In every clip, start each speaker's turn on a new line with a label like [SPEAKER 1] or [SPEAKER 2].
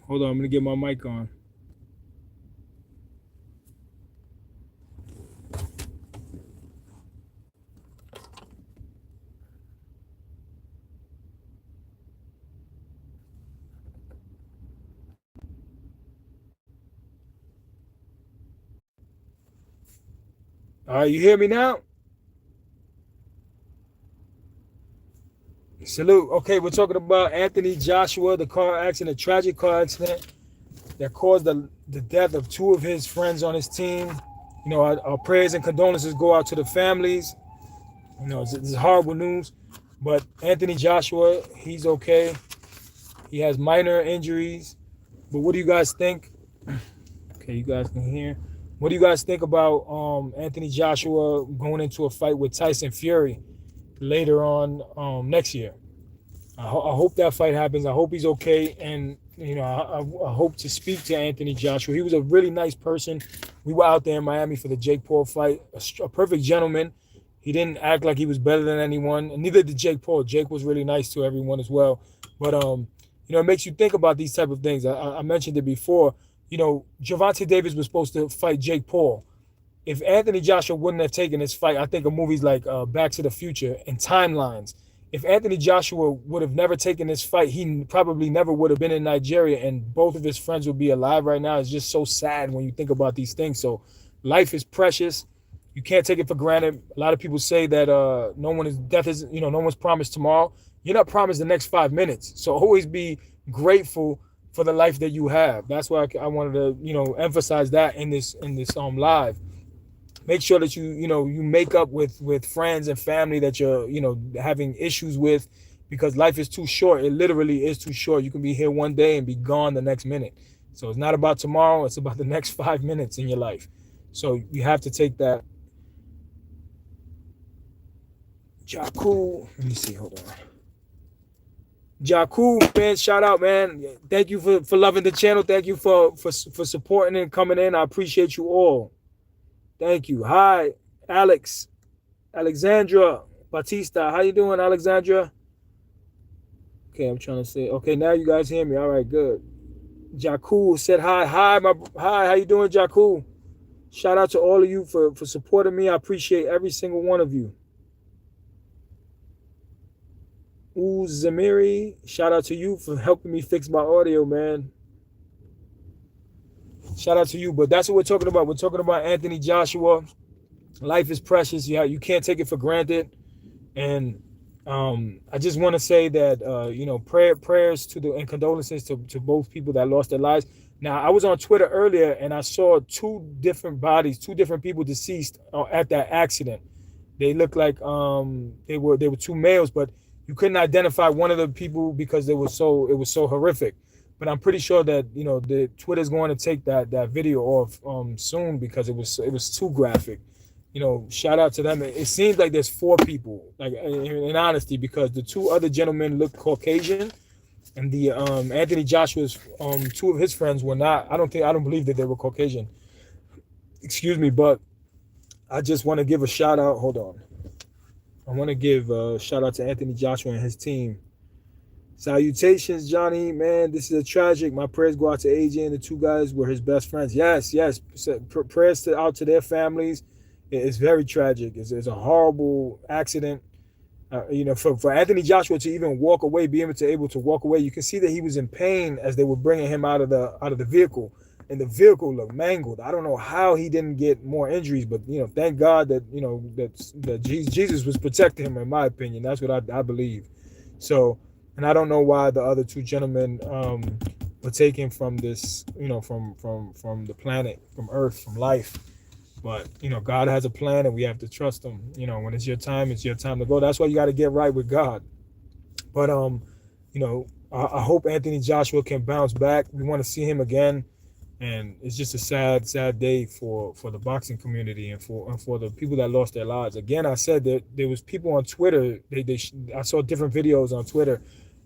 [SPEAKER 1] Hold on, I'm gonna get my mic on. All right, you hear me now? Salute. Okay, we're talking about Anthony Joshua, the car accident, a tragic car accident that caused the death of two of his friends on his team. You know, our prayers and condolences go out to the families. You know, it's horrible news, but Anthony Joshua, he's okay. He has minor injuries. But what do you guys think? Okay, you guys can hear. What do you guys think about Anthony Joshua going into a fight with Tyson Fury later on next year? I hope that fight happens. I hope he's okay, and you know, I hope to speak to Anthony Joshua. He was a really nice person. We were out there in Miami for the Jake Paul fight. A perfect gentleman. He didn't act like he was better than anyone, and neither did Jake Paul. Jake was really nice to everyone as well. But you know, it makes you think about these type of things. I mentioned it before. You know, Gervonta Davis was supposed to fight Jake Paul. If Anthony Joshua wouldn't have taken this fight, I think of movies like Back to the Future and Timelines. If Anthony Joshua would have never taken this fight, he probably never would have been in Nigeria, and both of his friends would be alive right now. It's just so sad when you think about these things. So, life is precious. You can't take it for granted. A lot of people say that no one is death is no one's promised tomorrow. You're not promised the next 5 minutes. So always be grateful for the life that you have. That's why I wanted to emphasize that in this live. Make sure that you make up with friends and family that you're having issues with, because life is too short. It literally is too short. You can be here one day and be gone the next minute. So it's not about tomorrow, it's about the next 5 minutes in your life. So you have to take that. Jaku, let me see, hold on. Jaku, man, shout out, man. Thank you for loving the channel. Thank you for supporting and coming in. I appreciate you all. Thank you. Hi, Alex, Alexandra Batista. How you doing, Alexandra? Okay, I'm trying to say. Okay, now you guys hear me. All right, good. Jaku said hi. Hi. How you doing, Jaku? Shout out to all of you for supporting me. I appreciate every single one of you. Zamiri, shout out to you for helping me fix my audio, man. Shout out to you. But that's what we're talking about. We're talking about Anthony Joshua. Life is precious. You can't take it for granted. And I just want to say that prayers to and condolences to both people that lost their lives. Now, I was on Twitter earlier and I saw two different people deceased at that accident. They looked like they were two males, but you couldn't identify one of the people because it was so horrific. But I'm pretty sure that the Twitter's going to take that video off soon because it was too graphic. Shout out to them. It seems like there's four people, like in honesty, because the two other gentlemen look Caucasian, and the Anthony Joshua's two of his friends were not. I don't believe that they were Caucasian. Excuse me, but I just want to give a shout out. Hold on. I want to give a shout out to Anthony Joshua and his team. Salutations, Johnny. Man, this is a tragic. My prayers go out to AJ, and the two guys were his best friends. Yes. Prayers out to their families. It's very tragic. It's a horrible accident. For Anthony Joshua to even walk away, be able to walk away, you can see that he was in pain as they were bringing him out of the vehicle, and the vehicle looked mangled. I don't know how he didn't get more injuries, but thank God that that Jesus was protecting him. In my opinion, that's what I believe. So, and I don't know why the other two gentlemen were taken from this, from the planet, from Earth, from life. But God has a plan, and we have to trust him. When it's your time to go. That's why you got to get right with God. But I hope Anthony Joshua can bounce back. We want to see him again, and it's just a sad day for the boxing community and for the people that lost their lives. Again, I said that there was people on Twitter. I saw different videos on Twitter,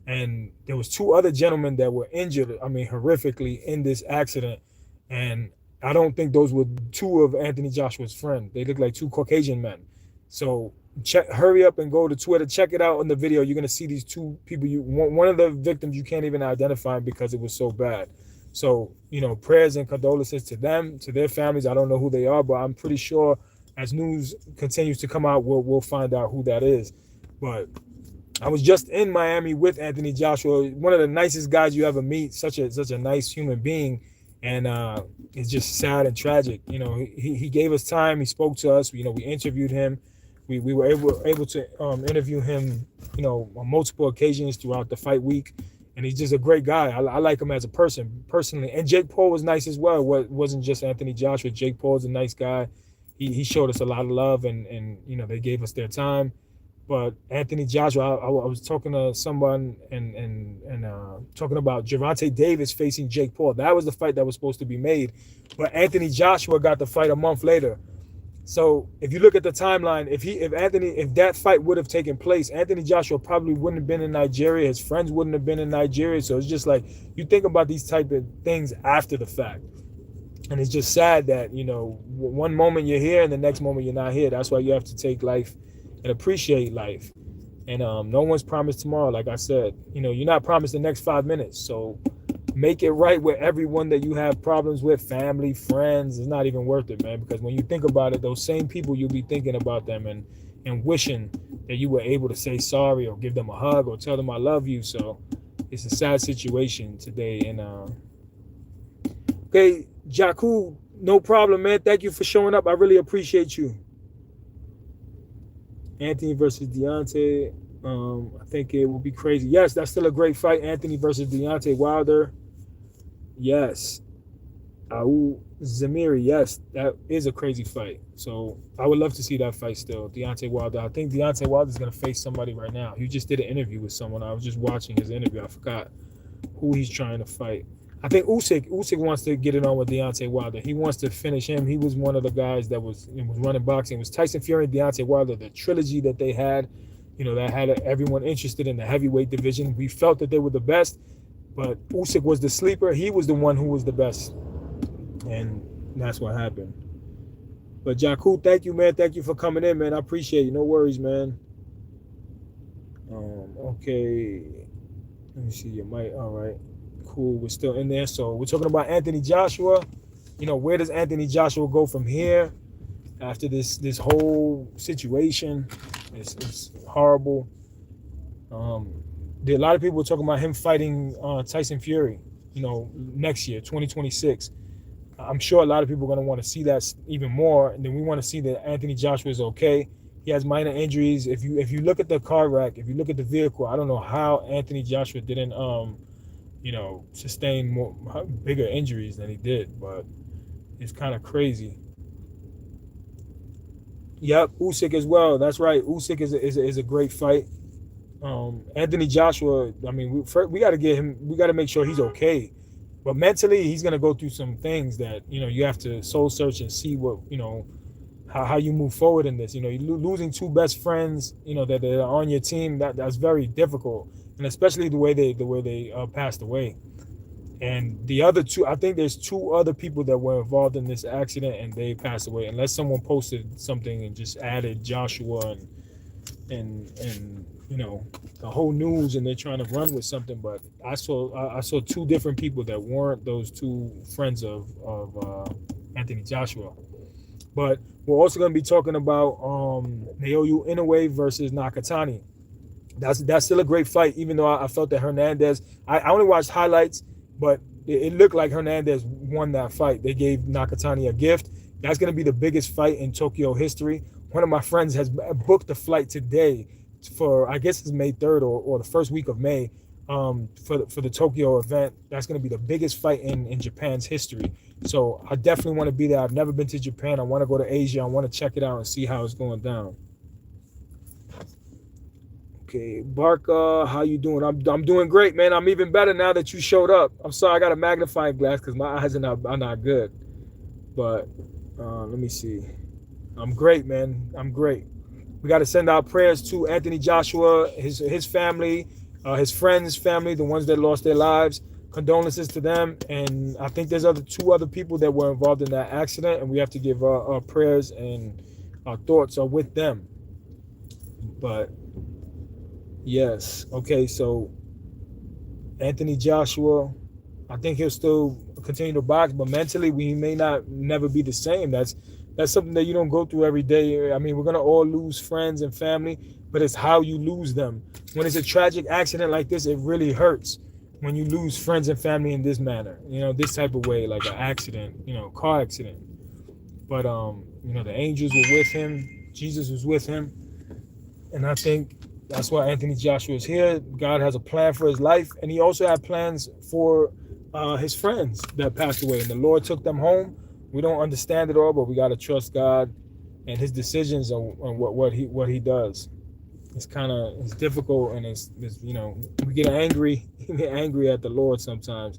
[SPEAKER 1] and there was two other gentlemen that were injured. I mean, horrifically in this accident, and I don't think those were two of Anthony Joshua's friends. They look like two Caucasian men. So hurry up and go to Twitter. Check it out on the video. You're going to see these two people. One of the victims you can't even identify because it was so bad. So, prayers and condolences to them, to their families. I don't know who they are, but I'm pretty sure as news continues to come out, we'll find out who that is. But I was just in Miami with Anthony Joshua, one of the nicest guys you ever meet, such a nice human being. And it's just sad and tragic. He gave us time. He spoke to us. We interviewed him. We were able to interview him, on multiple occasions throughout the fight week. And he's just a great guy. I like him as a person, personally. And Jake Paul was nice as well. It wasn't just Anthony Joshua. Jake Paul's a nice guy. He showed us a lot of love, and they gave us their time. But Anthony Joshua, I was talking to someone and talking about Gervonta Davis facing Jake Paul. That was the fight that was supposed to be made. But Anthony Joshua got the fight a month later. So if you look at the timeline, if that fight would have taken place, Anthony Joshua probably wouldn't have been in Nigeria. His friends wouldn't have been in Nigeria. So it's just like, you think about these type of things after the fact. And it's just sad that, one moment you're here and the next moment you're not here. That's why you have to take life and appreciate life. And no one's promised tomorrow. Like I said, you're not promised the next 5 minutes. So make it right with everyone that you have problems with, family, friends. It's not even worth it, man, because when you think about it, those same people, you'll be thinking about them and wishing that you were able to say sorry or give them a hug or tell them I love you. So it's a sad situation today. And okay, Jaku, no problem, man. Thank you for showing up. I really appreciate you. Anthony versus Deontay. I think it will be crazy. Yes, that's still a great fight. Anthony versus Deontay Wilder. Yes. Aou Zamiri. Yes, that is a crazy fight. So I would love to see that fight still. Deontay Wilder. I think Deontay Wilder is going to face somebody right now. He just did an interview with someone. I was just watching his interview. I forgot who he's trying to fight. I think Usyk wants to get it on with Deontay Wilder. He wants to finish him. He was one of the guys that was running boxing. It was Tyson Fury and Deontay Wilder, the trilogy that they had, that had everyone interested in the heavyweight division. We felt that they were the best, but Usyk was the sleeper. He was the one who was the best, and that's what happened. But Jaku, thank you, man. Thank you for coming in, man. I appreciate you. No worries, man. Okay. Let me see your mic. All right. Cool, we're still in there. So we're talking about Anthony Joshua. Where does Anthony Joshua go from here after this whole situation? It's horrible. There are a lot of people talking about him fighting Tyson Fury, next year, 2026. I'm sure a lot of people are going to want to see that even more. And then we want to see that Anthony Joshua is okay. He has minor injuries. If you look at the car wreck, if you look at the vehicle, I don't know how Anthony Joshua didn't sustain more bigger injuries than he did, but it's kind of crazy. Yep, Usyk as well. That's right. Usyk is a great fight. Anthony Joshua, I mean, we got to get him. We got to make sure he's okay. But mentally, he's gonna go through some things that you have to soul search and see what how you move forward in this. You're losing two best friends. That are on your team. That's very difficult. And especially the way they passed away. And the other two, I think there's two other people that were involved in this accident and they passed away. Unless someone posted something and just added Joshua and the whole news and they're trying to run with something. But I saw two different people that weren't those two friends of Anthony Joshua. But we're also going to be talking about Naoya Inoue versus Nakatani. That's still a great fight, even though I felt that Hernandez, I only watched highlights, but it looked like Hernandez won that fight. They gave Nakatani a gift. That's going to be the biggest fight in Tokyo history. One of my friends has booked a flight today for, I guess it's May 3rd or the first week of May for the Tokyo event. That's going to be the biggest fight in Japan's history. So I definitely want to be there. I've never been to Japan. I want to go to Asia. I want to check it out and see how it's going down. Okay, Barca, how you doing? I'm doing great, man. I'm even better now that you showed up. I'm sorry, I got a magnifying glass because my eyes are not good. But let me see. I'm great, man. I'm great. We got to send our prayers to Anthony Joshua, his family, his friends' family, the ones that lost their lives. Condolences to them. And I think there's two other people that were involved in that accident, and we have to give our prayers and our thoughts are with them. But yes. Okay, so Anthony Joshua, I think he'll still continue to box, but mentally we may not never be the same. That's something that you don't go through every day. I mean, we're gonna all lose friends and family, but it's how you lose them. When it's a tragic accident like this, it really hurts when you lose friends and family in this manner. You know, this type of way, like an accident, you know, car accident. But you know, the angels were with him. Jesus was with him, and I think that's why Anthony Joshua is here. God has a plan for his life, and he also had plans for his friends that passed away. And the Lord took them home. We don't understand it all, but we got to trust God and his decisions on what he does. It's it's difficult, and it's you know, we get angry at the Lord sometimes,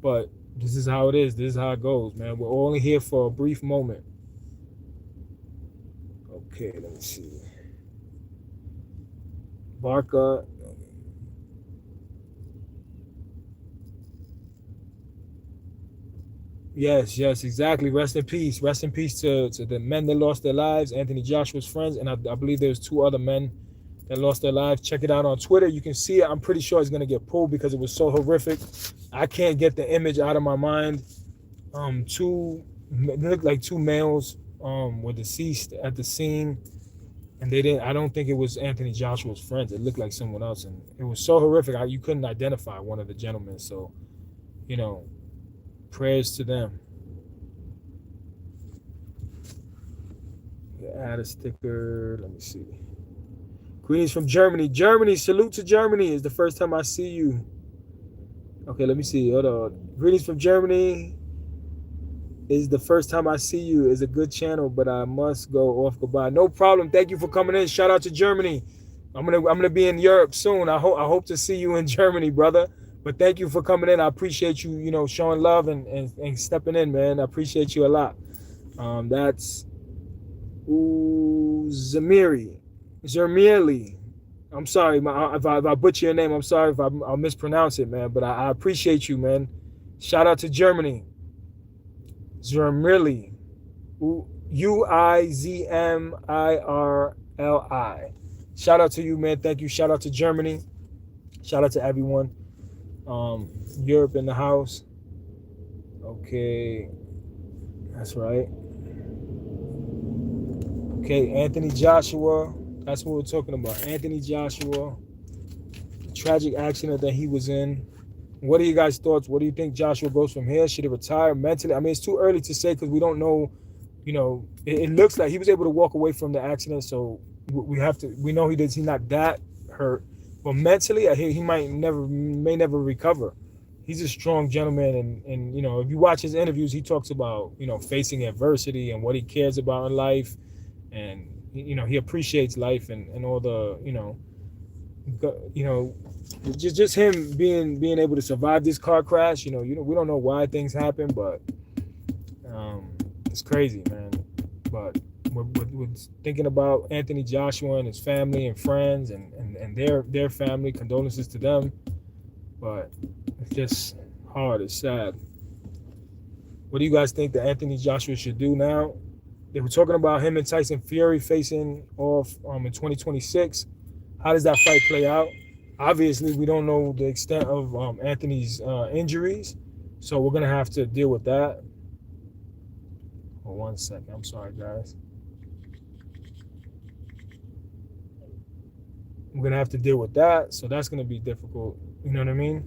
[SPEAKER 1] but this is how it is. This is how it goes, man. We're only here for a brief moment. Okay, let me see. Barca. Yes, exactly. Rest in peace. Rest in peace to the men that lost their lives, Anthony Joshua's friends, and I believe there's two other men that lost their lives. Check it out on Twitter. You can see it. I'm pretty sure it's gonna get pulled because it was so horrific. I can't get the image out of my mind. They looked like two males were deceased at the scene, and they didn't. I don't think it was Anthony Joshua's friends. It looked like someone else, and it was so horrific. You couldn't identify one of the gentlemen. So, you know, prayers to them. Add a sticker. Let me see. Greetings from Germany. Germany, salute to Germany. It's the first time I see you. Okay, let me see. Hold on. Greetings from Germany. Is the first time I see you. Is a good channel, but I must go off. Goodbye. No problem. Thank you for coming in. Shout out to Germany. I'm gonna be in Europe soon. I hope to see you in Germany, brother. But thank you for coming in. I appreciate you, you know, showing love and stepping in, man. I appreciate you a lot. That's Zermierli. I'm sorry, if I butcher your name. I'm sorry if I'll mispronounce it, man. But I appreciate you, man. Shout out to Germany. Zermierli. Uizmirli. Shout out to you, man. Thank you. Shout out to Germany. Shout out to everyone. Europe in the house. Okay. That's right. Okay, Anthony Joshua. That's what we're talking about. Anthony Joshua. The tragic accident that he was in. What are you guys' thoughts? What do you think Joshua goes from here? Should he retire mentally? I mean, it's too early to say because we don't know. You know, it looks like he was able to walk away from the accident, so we know he's not that hurt. But mentally, he may never recover. He's a strong gentleman, and you know, if you watch his interviews, he talks about, you know, facing adversity and what he cares about in life, and you know, he appreciates life and all the, you know, just him being able to survive this car crash. You know, we don't know why things happen, but it's crazy, man. But we're thinking about Anthony Joshua and his family and friends and their family. Condolences to them. But it's just hard. It's sad. What do you guys think that Anthony Joshua should do now? They were talking about him and Tyson Fury facing off in 2026. How does that fight play out? Obviously, we don't know the extent of Anthony's injuries, so we're gonna have to deal with that. Oh, 1 second. I'm sorry, guys. We're gonna have to deal with that, so that's gonna be difficult. You know what I mean?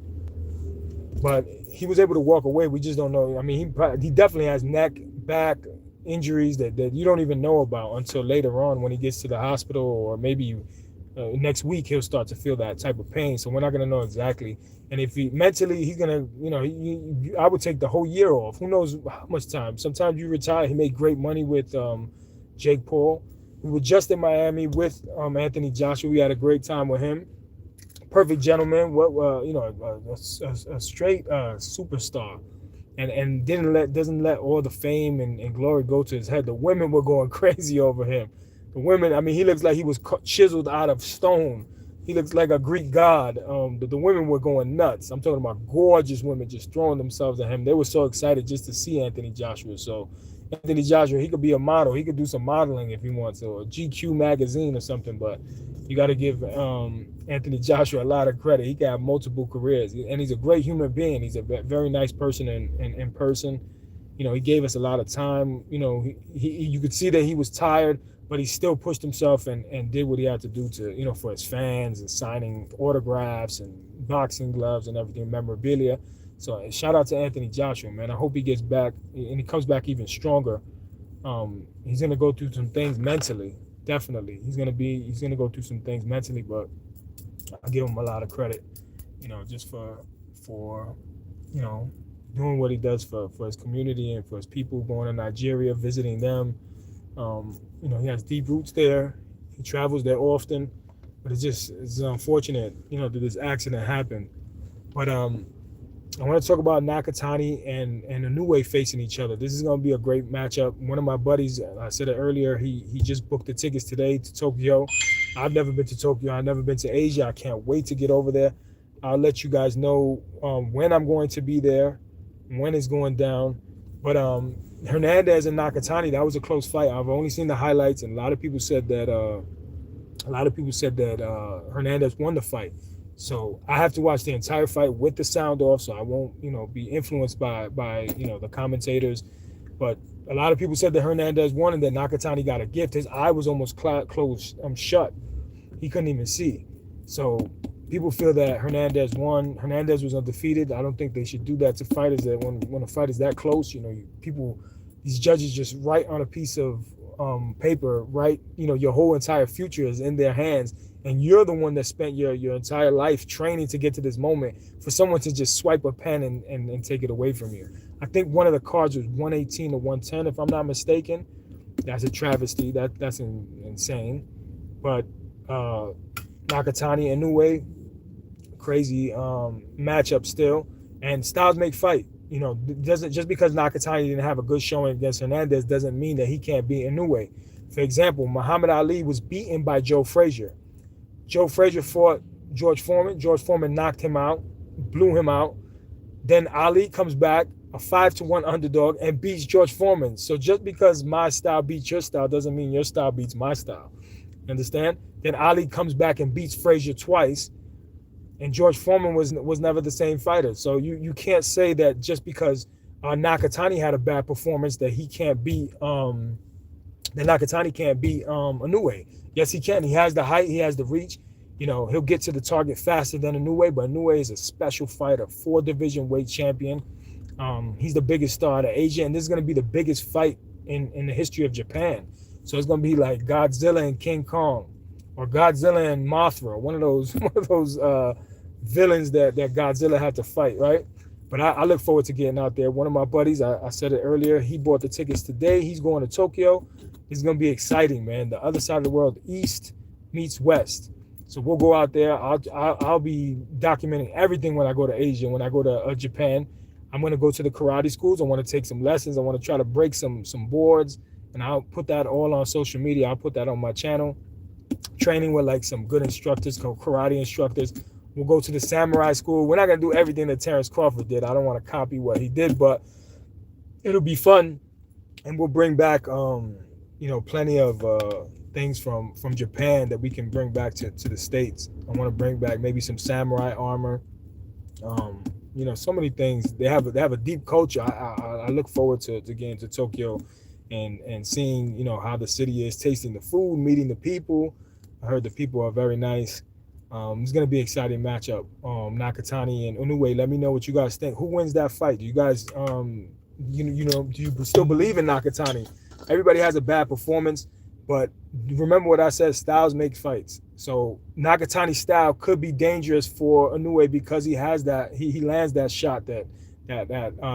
[SPEAKER 1] But he was able to walk away. We just don't know. I mean, he definitely has neck, back injuries that you don't even know about until later on when he gets to the hospital, or maybe next week he'll start to feel that type of pain. So we're not gonna know exactly. And if he mentally, he's gonna, you know, I would take the whole year off. Who knows how much time? Sometimes you retire. He made great money with Jake Paul. We were just in Miami with Anthony Joshua. We had a great time with him. Perfect gentleman. You know, a straight superstar, and doesn't let all the fame and glory go to his head. The women were going crazy over him. The women, I mean, he looks like he was chiseled out of stone. He looks like a Greek god. The women were going nuts. I'm talking about gorgeous women just throwing themselves at him. They were so excited just to see Anthony Joshua. So Anthony Joshua, he could be a model. He could do some modeling if he wants, or GQ magazine or something. But you got to give Anthony Joshua a lot of credit. He got multiple careers, and he's a great human being. He's a very nice person in person. You know, he gave us a lot of time. You know, you could see that he was tired, but he still pushed himself and did what he had to do to, you know, for his fans, and signing autographs and boxing gloves and everything, memorabilia. So shout out to Anthony Joshua, man. I hope he gets back and he comes back even stronger. He's gonna go through some things mentally, definitely. He's gonna go through some things mentally, but I give him a lot of credit, you know, just for you know, doing what he does for his community and for his people, going to Nigeria, visiting them. You know, he has deep roots there. He travels there often, but it's unfortunate, you know, that this accident happened. But I want to talk about Nakatani and Inoue facing each other. This is going to be a great matchup. One of my buddies, I said it earlier, he just booked the tickets today to Tokyo. I've never been to Tokyo. I've never been to Asia. I can't wait to get over there. I'll let you guys know when I'm going to be there, when it's going down. But Hernandez and Nakatani, that was a close fight. I've only seen the highlights, and a lot of people said that Hernandez won the fight. So I have to watch the entire fight with the sound off, so I won't, you know, be influenced by you know, the commentators. But a lot of people said that Hernandez won and that Nakatani got a gift. His eye was almost closed, shut. He couldn't even see. So people feel that Hernandez won. Hernandez was undefeated. I don't think they should do that to fighters. That when a fight is that close, you know, these judges just write on a piece of paper, right? You know, your whole entire future is in their hands, and you're the one that spent your entire life training to get to this moment, for someone to just swipe a pen and take it away from you. I think one of the cards was 118 to 110, if I'm not mistaken. That's a travesty. That's insane. But Nakatani and Inoue, crazy matchup still. And styles make fight. You know, just because Nakatani didn't have a good showing against Hernandez doesn't mean that he can't beat Inoue. For example, Muhammad Ali was beaten by Joe Frazier. Joe Frazier fought George Foreman. George Foreman knocked him out, blew him out. Then Ali comes back, a 5-1 underdog, and beats George Foreman. So just because my style beats your style doesn't mean your style beats my style. Understand? Then Ali comes back and beats Frazier twice, and George Foreman was never the same fighter. So you can't say that just because Nakatani had a bad performance that he can't beat that Nakatani can't beat Inoue. Yes, he can. He has the height, he has the reach. You know, he'll get to the target faster than Inoue, but Inoue is a special fighter, 4-division weight champion. He's the biggest star out of Asia, and this is going to be the biggest fight in the history of Japan. So it's going to be like Godzilla and King Kong, or Godzilla and Mothra, one of those villains that Godzilla had to fight, right? But I look forward to getting out there. One of my buddies, I said it earlier, he bought the tickets today. He's going to Tokyo. It's going to be exciting, man. The other side of the world, East meets West. So we'll go out there. I'll be documenting everything when I go to Asia, when I go to Japan. I'm going to go to the karate schools. I want to take some lessons. I want to try to break some boards, and I'll put that all on social media. I'll put that on my channel. Training with like some good instructors, karate instructors. We'll go to the samurai school. We're not going to do everything that Terrence Crawford did. I don't want to copy what he did, but it'll be fun. And we'll bring back, you know, plenty of things from Japan that we can bring back to the States. I want to bring back maybe some samurai armor. You know, so many things. They have a deep culture. I look forward to getting to Tokyo and seeing, you know, how the city is, tasting the food, meeting the people. I heard the people are very nice. It's going to be an exciting matchup. Nakatani and Inoue, let me know what you guys think. Who wins that fight? Do you guys, you know, do you still believe in Nakatani? Everybody has a bad performance, but remember what I said, styles make fights. So Nakatani's style could be dangerous for Inoue because he has that, he lands that shot, that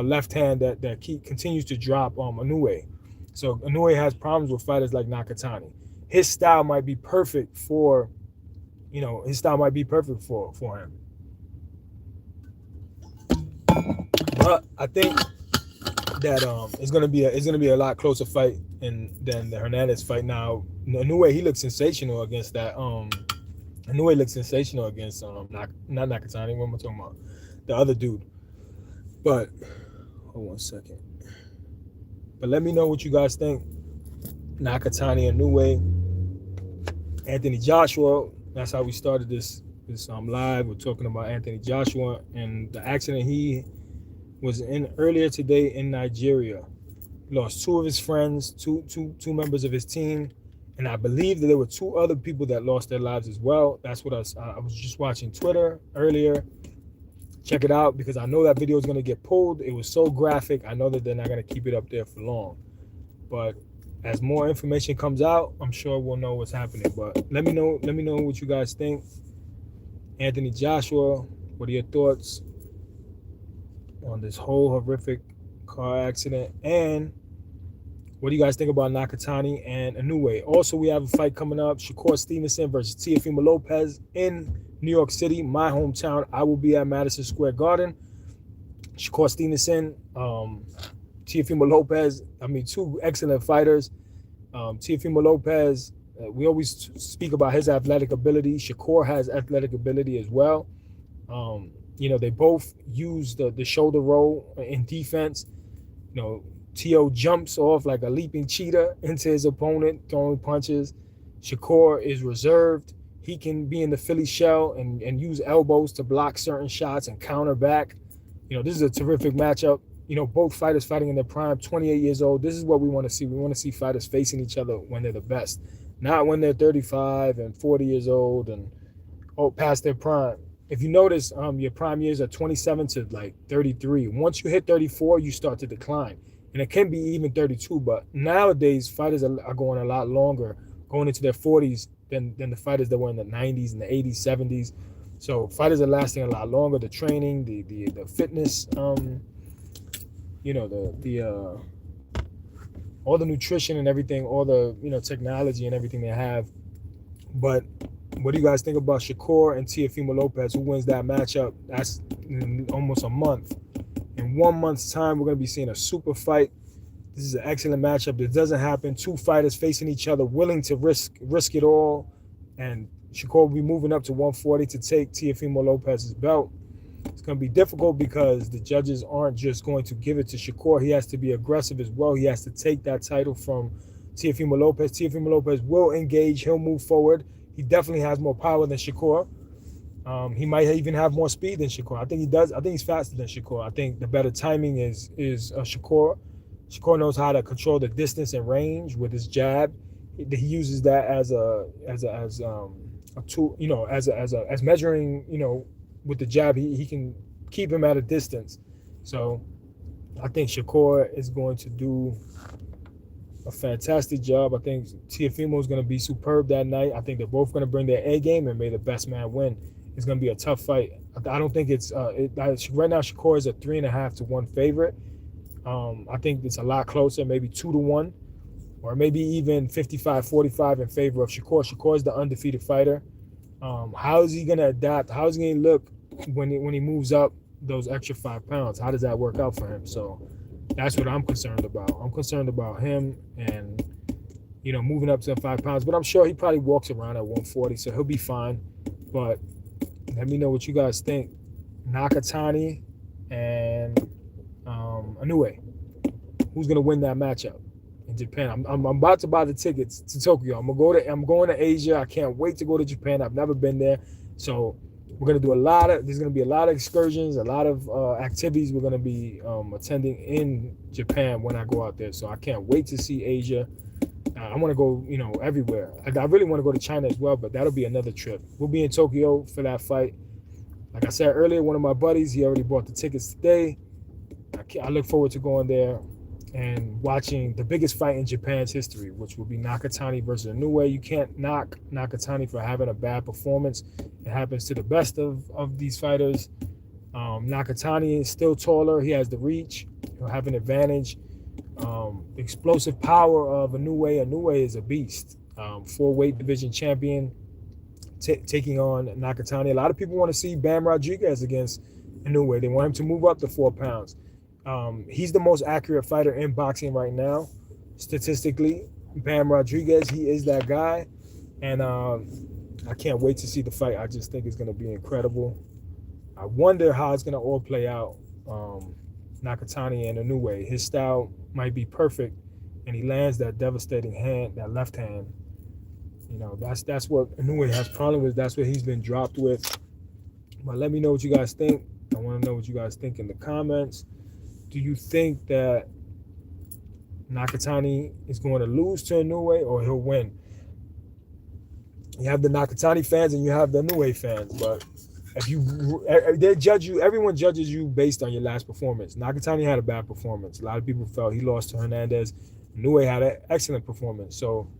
[SPEAKER 1] left hand that continues to drop Inoue. So Inoue has problems with fighters like Nakatani. His style might be perfect for, you know, his style might be perfect for him. But I think that it's gonna be a lot closer fight than the Hernandez fight. Now, Inoue, he looks sensational against that. Inoue looks sensational against not Nakatani. What am I talking about? The other dude. But hold on a second. But let me know what you guys think. Nakatani Inoue, Anthony Joshua. That's how we started this live. We're talking about Anthony Joshua and the accident he was in earlier today in Nigeria. He lost two of his friends, two members of his team, and I believe that there were two other people that lost their lives as well. That's what I was just watching Twitter earlier. Check it out, because I know that video is going to get pulled. It was so graphic. I know that they're not going to keep it up there for long. But as more information comes out, I'm sure we'll know what's happening. But let me know what you guys think. Anthony Joshua, what are your thoughts on this whole horrific car accident? And what do you guys think about Nakatani and Inoue? Also, we have a fight coming up, Shakur Stevenson versus Teofimo Lopez in New York City, my hometown. I will be at Madison Square Garden. Shakur Stevenson, Teofimo Lopez, two excellent fighters. Teofimo Lopez, we always speak about his athletic ability. Shakur has athletic ability as well. They both use the shoulder roll in defense. Teo jumps off like a leaping cheetah into his opponent, throwing punches. Shakur is reserved. He can be in the Philly shell and use elbows to block certain shots and counter back. This is a terrific matchup. Both fighters fighting in their prime, 28 years old. This is what we want to see. We want to see fighters facing each other when they're the best, not when they're 35 and 40 years old and past their prime. If you notice, your prime years are 27 to like 33. Once you hit 34, you start to decline. And it can be even 32, but nowadays fighters are going a lot longer, going into their 40s than the fighters that were in the 90s and the 80s, 70s. So fighters are lasting a lot longer. The training, the fitness, all the nutrition and everything, all the technology and everything they have. But what do you guys think about Shakur and Teofimo Lopez? Who wins that matchup? That's in almost a month. In 1 month's time, we're going to be seeing a super fight. This is an excellent matchup. This doesn't happen. Two fighters facing each other, willing to risk it all. And Shakur will be moving up to 140 to take Teofimo Lopez's belt. It's going to be difficult because the judges aren't just going to give it to Shakur. He has to be aggressive as well. He has to take that title from Teofimo Lopez. Teofimo Lopez will engage. He'll move forward. He definitely has more power than Shakur. He might even have more speed than Shakur. I think he does. I think he's faster than Shakur. I think the better timing is Shakur. Shakur knows how to control the distance and range with his jab. He uses that as a tool, as measuring, with the jab. He can keep him at a distance. So I think Shakur is going to do a fantastic job. I think Teofimo is going to be superb that night. I think they're both going to bring their A game, and may the best man win. It's going to be a tough fight. I don't think it's right now Shakur is a 3.5 to 1 favorite. I think it's a lot closer, maybe 2 to 1, or maybe even 55-45 in favor of Shakur. Shakur is the undefeated fighter. How is he going to adapt? How is he going to look when he moves up those extra 5 pounds? How does that work out for him? So that's what I'm concerned about. I'm concerned about him and, moving up to 5 pounds. But I'm sure he probably walks around at 140, so he'll be fine. But let me know what you guys think. Nakatani and Inoue. Who's gonna win that matchup in Japan? I'm about to buy the tickets to Tokyo. I'm going to Asia. I can't wait to go to Japan. I've never been there, so we're gonna do there's gonna be a lot of excursions, a lot of activities we're gonna be attending in Japan when I go out there. So I can't wait to see Asia. I want to go, everywhere. I really want to go to China as well, but that'll be another trip. We'll be in Tokyo for that fight. Like I said earlier, one of my buddies, he already bought the tickets today. I look forward to going there and watching the biggest fight in Japan's history, which will be Nakatani versus Inoue. You can't knock Nakatani for having a bad performance. It happens to the best of these fighters. Nakatani is still taller. He has the reach. He'll have an advantage. The explosive power of Inoue. Inoue is a beast. 4-weight division champion taking on Nakatani. A lot of people want to see Bam Rodriguez against Inoue. They want him to move up to 4 pounds. He's the most accurate fighter in boxing right now, statistically. Bam Rodriguez, he is that guy. And I can't wait to see the fight. I just think it's going to be incredible. I wonder how it's going to all play out. Nakatani and Inoue. His style might be perfect, and he lands that devastating hand, that left hand. You know, that's what Inoue has problem with. That's what he's been dropped with. But let me know what you guys think. I want to know what you guys think in the comments. Do you think that Nakatani is going to lose to Inoue or he'll win? You have the Nakatani fans and you have the Inoue fans, but they judge you, everyone judges you based on your last performance. Nakatani had a bad performance. A lot of people felt he lost to Hernandez. Inoue had an excellent performance. So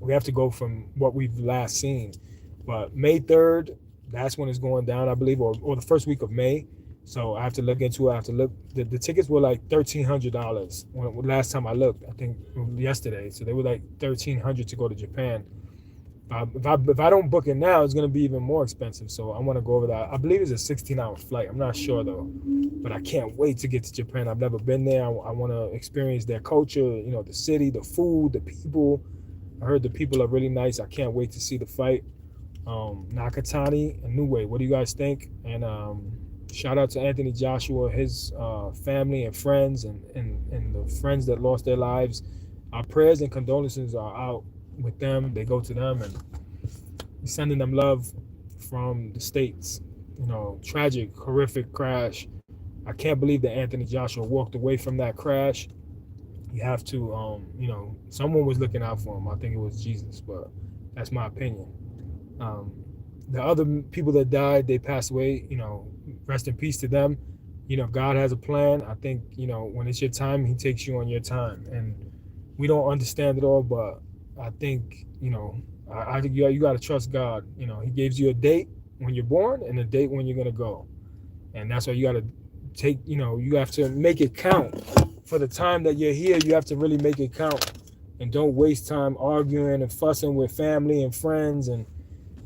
[SPEAKER 1] we have to go from what we've last seen. But May 3rd, that's when it's going down, I believe, or the first week of May. So I have to look into it. I have to look. The tickets were like $1,300 when last time I looked. I think yesterday. So they were like $1,300 to go to Japan. If I don't book it now, it's going to be even more expensive. So I want to go over that. I believe it's a 16-hour flight. I'm not sure though, but I can't wait to get to Japan. I've never been there. I want to experience their culture. You know, the city, the food, the people. I heard the people are really nice. I can't wait to see the fight. Nakatani and Inoue, what do you guys think? And shout out to Anthony Joshua, his family and friends, and the friends that lost their lives. Our prayers and condolences are out with them. They go to them, and sending them love from the States. You know, tragic, horrific crash. I can't believe that Anthony Joshua walked away from that crash. You have to, you know, someone was looking out for him. I think it was Jesus, but that's my opinion. The other people that died, they passed away, you know, rest in peace to them. You know, God has a plan. I think, you know, when it's your time, he takes you on your time. And we don't understand it all, but I think, you know, I think you got to trust God. You know, he gives you a date when you're born and a date when you're going to go. And that's why you got to take, you know, you have to make it count. For the time that you're here, you have to really make it count. And don't waste time arguing and fussing with family and friends. And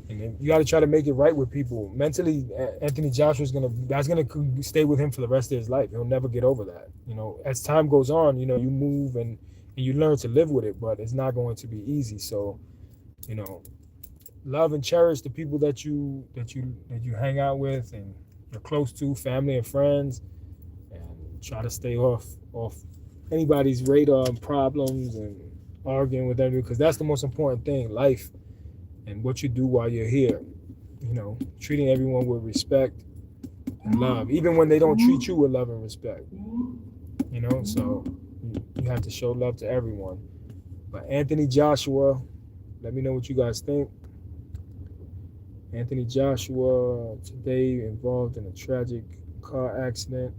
[SPEAKER 1] you got to try to make it right with people. Mentally, Anthony Joshua's that's gonna stay with him for the rest of his life. He'll never get over that. You know, as time goes on, you know, you move and you learn to live with it, but it's not going to be easy. So, you know, love and cherish the people that you hang out with and you're close to, family and friends, and try to stay off anybody's radar and problems and arguing with them, because that's the most important thing, life. And what you do while you're here, you know, treating everyone with respect and love, even when they don't treat you with love and respect, you know, so you have to show love to everyone. But Anthony Joshua, let me know what you guys think. Anthony Joshua today involved in a tragic car accident.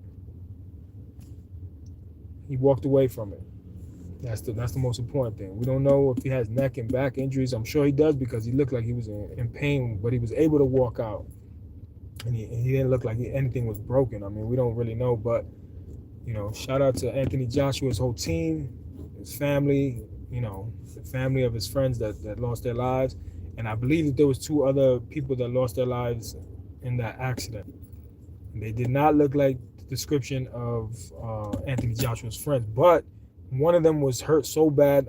[SPEAKER 1] He walked away from it. That's the most important thing. We don't know if he has neck and back injuries. I'm sure he does, because he looked like he was in pain, but he was able to walk out. And he didn't look like anything was broken. I mean, we don't really know, but, you know, shout out to Anthony Joshua's whole team, his family, you know, the family of his friends that lost their lives. And I believe that there was 2 other people that lost their lives in that accident. And they did not look like the description of Anthony Joshua's friends, but one of them was hurt so bad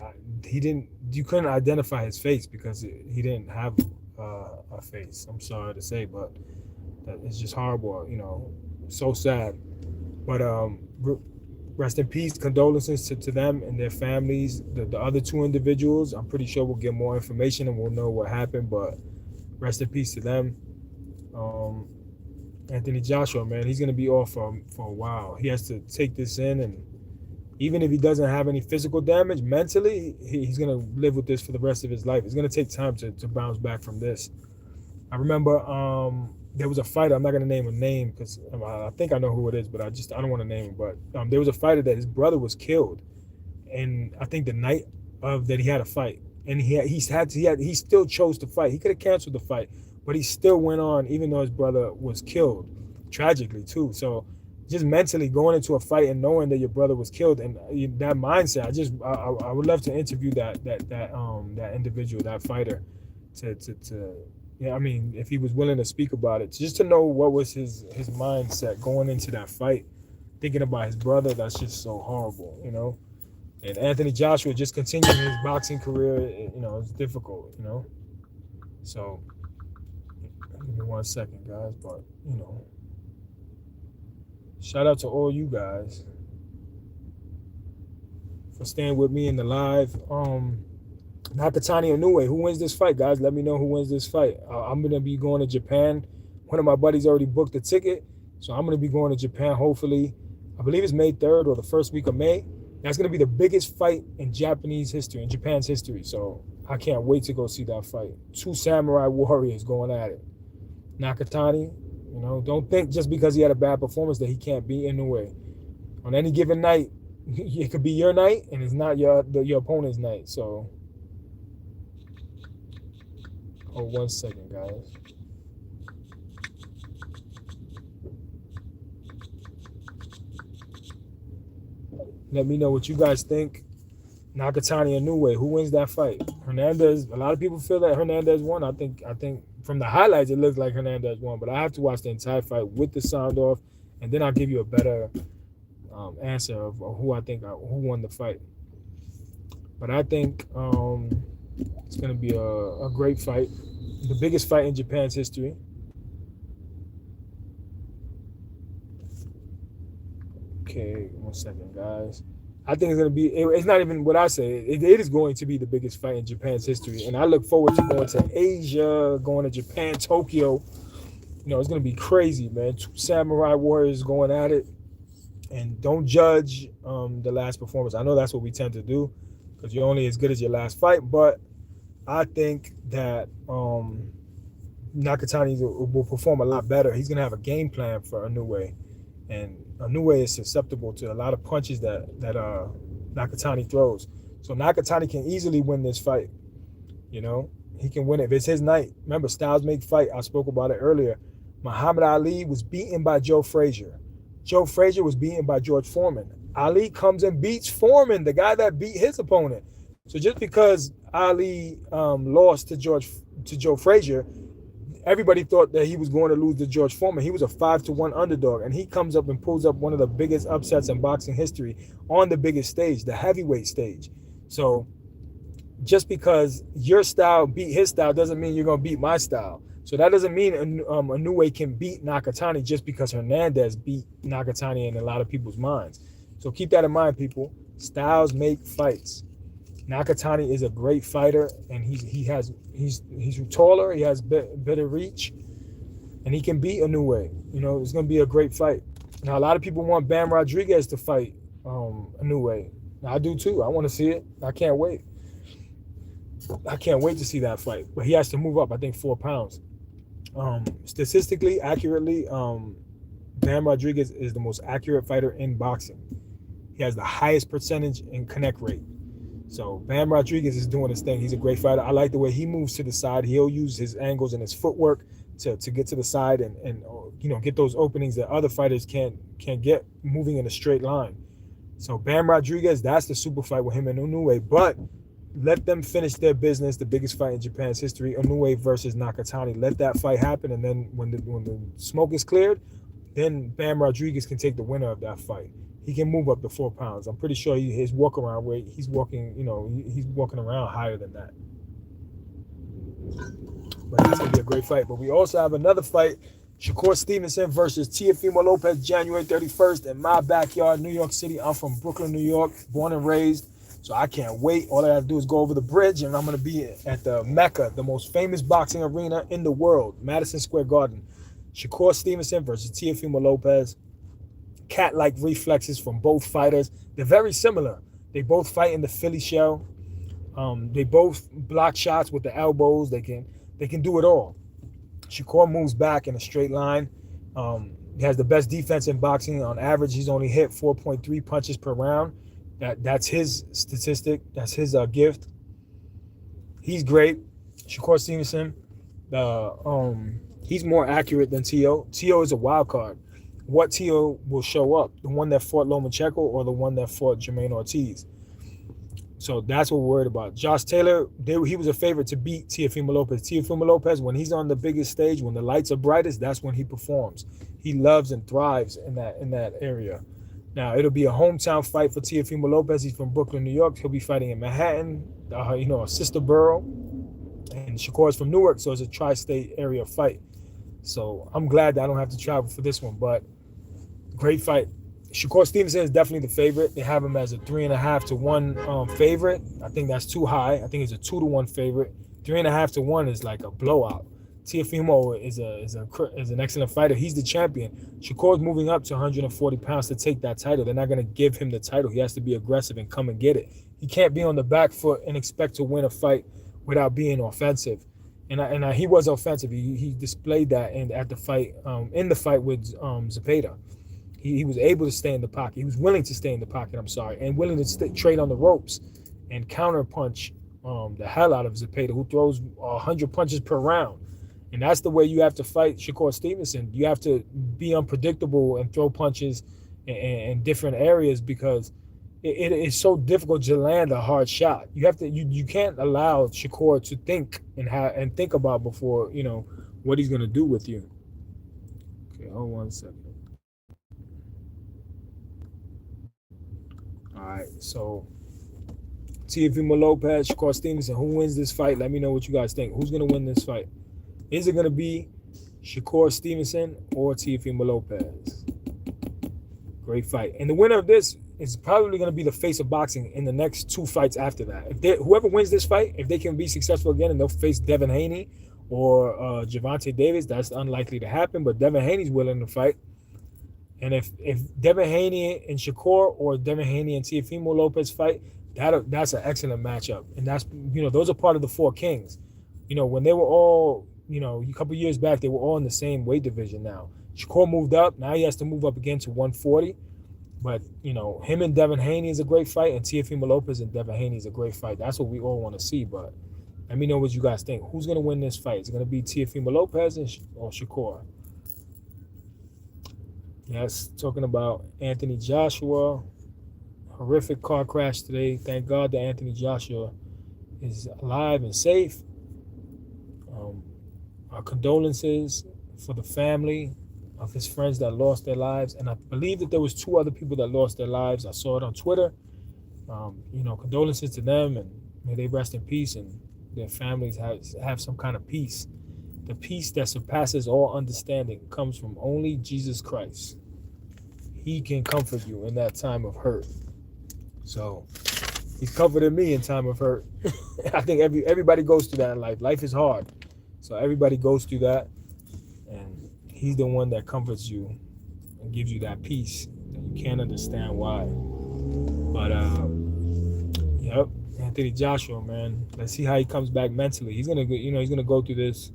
[SPEAKER 1] you couldn't identify his face because he didn't have a face. I'm sorry to say, but it's just horrible, you know, so sad. But rest in peace, condolences to them and their families. The other 2 individuals, I'm pretty sure we'll get more information and we'll know what happened, but rest in peace to them. Anthony Joshua, man, he's going to be off for a while. He has to take this in, and even if he doesn't have any physical damage, mentally, he's going to live with this for the rest of his life. It's going to take time to bounce back from this. I remember there was a fighter. I'm not going to name a name because I think I know who it is, but I don't want to name him. But there was a fighter that his brother was killed, and I think the night of that he had a fight, and he still chose to fight. He could have canceled the fight, but he still went on, even though his brother was killed, tragically too. So just mentally going into a fight and knowing that your brother was killed, and that mindset, I would love to interview that individual, that fighter, I mean, if he was willing to speak about it, just to know what was his mindset going into that fight, thinking about his brother. That's just so horrible, you know. And Anthony Joshua just continuing his boxing career, you know, it's difficult, you know. So give me 1 second, guys, but you know. Shout out to all you guys for staying with me in the live. Nakatani Inoue, who wins this fight, guys? Let me know who wins this fight. I'm gonna be going to Japan. One of my buddies already booked a ticket, so I'm gonna be going to Japan. Hopefully, I believe it's May 3rd or the first week of May. That's gonna be the biggest fight in Japanese history, in Japan's history. So I can't wait to go see that fight. Two samurai warriors going at it. Nakatani, don't think just because he had a bad performance that he can't beat Inoue. On any given night, it could be your night, and it's not your opponent's night. So. Oh, 1 second, guys. Let me know what you guys think. Nakatani Inoue, who wins that fight? Hernandez. A lot of people feel that Hernandez won. I think from the highlights it looks like Hernandez won, but I have to watch the entire fight with the sound off, and then I'll give you a better answer of who I think who won the fight. But I think it's going to be a great fight. The biggest fight in Japan's history. Okay, 1 second, guys. I think it's going to be, it's not even what I say. It is going to be the biggest fight in Japan's history. And I look forward to going to Asia, going to Japan, Tokyo. It's going to be crazy, man. Two samurai warriors going at it. And don't judge the last performance. I know that's what we tend to do because you're only as good as your last fight. But I think that Nakatani will perform a lot better. He's going to have a game plan for Inoue. And Inoue is susceptible to a lot of punches that Nakatani throws. So Nakatani can easily win this fight. He can win it. If it's his night. Remember, styles make fight. I spoke about it earlier. Muhammad Ali was beaten by Joe Frazier. Joe Frazier was beaten by George Foreman. Ali comes and beats Foreman, the guy that beat his opponent. So just because Ali lost to Joe Frazier, everybody thought that he was going to lose to George Foreman. He was a 5-1 underdog, and he comes up and pulls up one of the biggest upsets in boxing history on the biggest stage, the heavyweight stage. So just because your style beat his style doesn't mean you're going to beat my style. So that doesn't mean Inoue can beat Nakatani just because Hernandez beat Nakatani in a lot of people's minds. So keep that in mind, people. Styles make fights. Nakatani is a great fighter, and he's taller, he has better reach, and he can beat Inoue. It's going to be a great fight. Now, a lot of people want Bam Rodriguez to fight Inoue. I do too. I want to see it. I can't wait. I can't wait to see that fight. But he has to move up, I think, 4 pounds. Statistically, accurately, Bam Rodriguez is the most accurate fighter in boxing. He has the highest percentage in connect rate. So Bam Rodriguez is doing his thing. He's a great fighter. I like the way he moves to the side. He'll use his angles and his footwork to get to the side and get those openings that other fighters can't get moving in a straight line. So Bam Rodriguez, that's the super fight with him and Inoue. But let them finish their business, the biggest fight in Japan's history, Inoue versus Nakatani. Let that fight happen, and then when the smoke is cleared, then Bam Rodriguez can take the winner of that fight. He can move up to 4 pounds. I'm pretty sure his walk around weight, he's walking around higher than that. But it's going to be a great fight. But we also have another fight, Shakur Stevenson versus Teofimo Lopez, January 31st in my backyard, New York City. I'm from Brooklyn, New York, born and raised. So I can't wait. All I have to do is go over the bridge, and I'm going to be at the Mecca, the most famous boxing arena in the world, Madison Square Garden. Shakur Stevenson versus Teofimo Lopez. Cat-like reflexes from both fighters. They're very similar. They both fight in the Philly shell. They both block shots with the elbows. They can do it all. Shakur moves back in a straight line. He has the best defense in boxing. On average, he's only hit 4.3 punches per round. That's his statistic. That's his gift. He's great. Shakur Stevenson. He's more accurate than Tio. Tio is a wild card. What Tio will show up? The one that fought Lomachenko or the one that fought Jermaine Ortiz? So that's what we're worried about. Josh Taylor, he was a favorite to beat Teofimo Lopez. Teofimo Lopez, when he's on the biggest stage, when the lights are brightest, that's when he performs. He loves and thrives in that area. Now, it'll be a hometown fight for Teofimo Lopez. He's from Brooklyn, New York. He'll be fighting in Manhattan, a sister borough. And Shakur is from Newark, so it's a tri-state area fight. So I'm glad that I don't have to travel for this one. But Great fight. Shakur Stevenson is definitely the favorite. They have him as a 3.5 to 1 favorite. I think that's too high. I think it's a 2 to 1 favorite. 3.5 to 1 is like a blowout. Teofimo is an excellent fighter. He's the champion. Shakur's moving up to 140 pounds to take that title. They're not going to give him the title. He has to be aggressive and come and get it. He can't be on the back foot and expect to win a fight without being offensive. And he was offensive. He displayed that in the fight with Zepeda. He was able to stay in the pocket. He was willing to stay in the pocket, and willing to trade on the ropes and counterpunch the hell out of Zepeda, who throws 100 punches per round. And that's the way you have to fight Shakur Stevenson. You have to be unpredictable and throw punches in different areas, because it is so difficult to land a hard shot. You can't allow Shakur to think and think about before, what he's going to do with you. Okay, hold 1 second. All right, so Teofimo Lopez, Shakur Stevenson, who wins this fight? Let me know what you guys think. Who's going to win this fight? Is it going to be Shakur Stevenson or Teofimo Lopez? Great fight. And the winner of this is probably going to be the face of boxing in the next 2 fights after that. Whoever wins this fight, if they can be successful again and they'll face Devin Haney or Gervonta Davis, that's unlikely to happen, but Devin Haney's willing to fight. And if Devin Haney and Shakur or Devin Haney and Teofimo Lopez fight, that's an excellent matchup. And that's, those are part of the 4 kings. When they were all, a couple years back, they were all in the same weight division now. Shakur moved up. Now he has to move up again to 140. But, him and Devin Haney is a great fight, and Teofimo Lopez and Devin Haney is a great fight. That's what we all want to see. But let me know what you guys think. Who's going to win this fight? Is it going to be Teofimo Lopez or Shakur? Yes, talking about Anthony Joshua. Horrific car crash today. Thank God that Anthony Joshua is alive and safe. Our condolences for the family of his friends that lost their lives. And I believe that there was 2 other people that lost their lives. I saw it on Twitter. Condolences to them, and may they rest in peace, and their families have some kind of peace. The peace that surpasses all understanding comes from only Jesus Christ. He can comfort you in that time of hurt. So he's comforted me in time of hurt. I think everybody goes through that in life. Life is hard. So everybody goes through that. And he's the one that comforts you and gives you that peace. And you can't understand why. But, yep, Anthony Joshua, man. Let's see how he comes back mentally. He's gonna go through this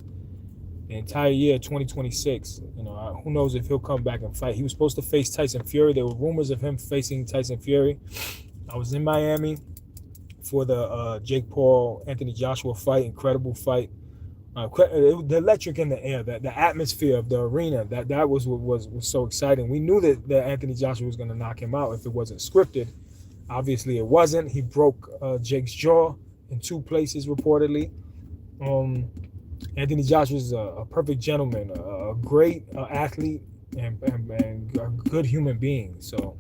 [SPEAKER 1] the entire year, 2026. Who knows if he'll come back and fight. He was supposed to face Tyson Fury. There were rumors of him facing Tyson Fury. I was in Miami for the Jake Paul, Anthony Joshua fight. Incredible fight. The electric in the air, the atmosphere of the arena, that was what was so exciting. We knew that Anthony Joshua was going to knock him out if it wasn't scripted. Obviously, it wasn't. He broke Jake's jaw in 2 places, reportedly. Anthony Joshua is a perfect gentleman, a great athlete, and a good human being. So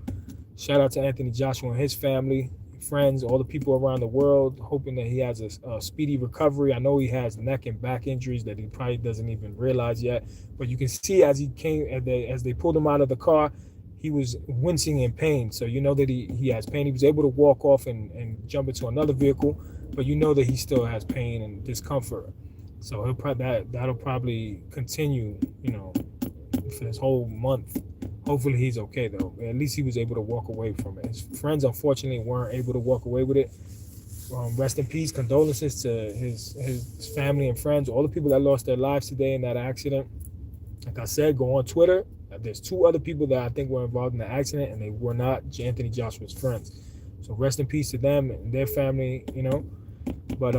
[SPEAKER 1] shout out to Anthony Joshua and his family, friends, all the people around the world, hoping that he has a speedy recovery. I know he has neck and back injuries that he probably doesn't even realize yet. But you can see as he came, as they pulled him out of the car, he was wincing in pain. So you know that he has pain. He was able to walk off and jump into another vehicle, but you know that he still has pain and discomfort. So that'll probably continue, for this whole month. Hopefully he's okay, though. At least he was able to walk away from it. His friends, unfortunately, weren't able to walk away with it. Rest in peace. Condolences to his family and friends, all the people that lost their lives today in that accident. Like I said, go on Twitter. There's 2 other people that I think were involved in the accident, and they were not Anthony Joshua's friends. So rest in peace to them and their family, But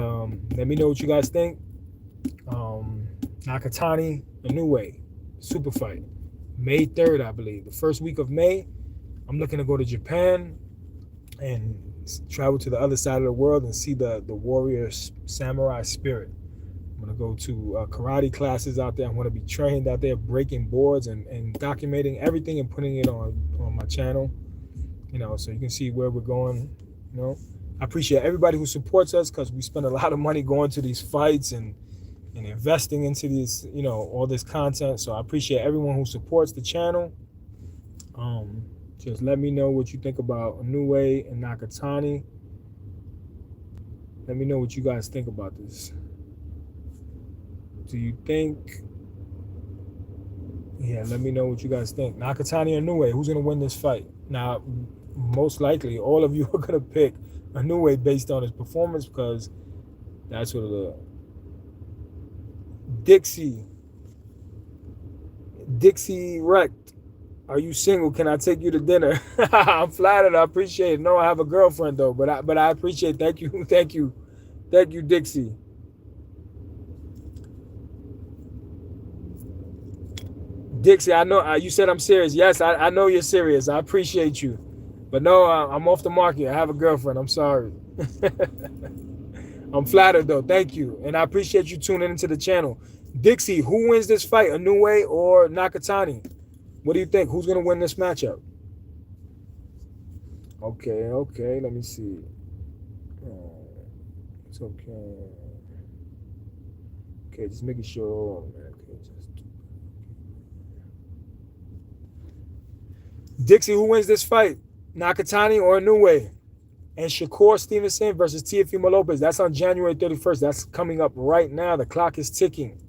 [SPEAKER 1] let me know what you guys think. Nakatani Inoue, super fight. May 3rd, I believe. The first week of May, I'm looking to go to Japan and travel to the other side of the world and see the warrior samurai spirit. I'm going to go to karate classes out there. I want to be trained out there, breaking boards and documenting everything and putting it on my channel, so you can see where we're going. I appreciate everybody who supports us, because we spend a lot of money going to these fights and investing into these, all this content. So I appreciate everyone who supports the channel. Just let me know what you think about Inoue and Nakatani. Let me know what you guys think about this. Do you think? Yeah, let me know what you guys think. Nakatani or Inoue, who's gonna win this fight? Now, most likely, all of you are gonna pick Inoue based on his performance because that's what the Dixie wrecked. Are you single? Can I take you to dinner? I'm flattered. I appreciate it. No, I have a girlfriend though, but I appreciate. Thank you, thank you, Dixie. Dixie, I know you said I'm serious. Yes, I know you're serious. I appreciate you, but no, I'm off the market. I have a girlfriend. I'm sorry. I'm flattered though. Thank you, and I appreciate you tuning into the channel. Dixie, who wins this fight, Inoue or Nakatani? What do you think? Who's gonna win this matchup? Okay, let me see. It's okay. Okay, just making sure. Okay, Dixie, who wins this fight? Nakatani or Inoue? And Shakur Stevenson versus Teofimo Lopez. That's on January 31st. That's coming up right now. The clock is ticking.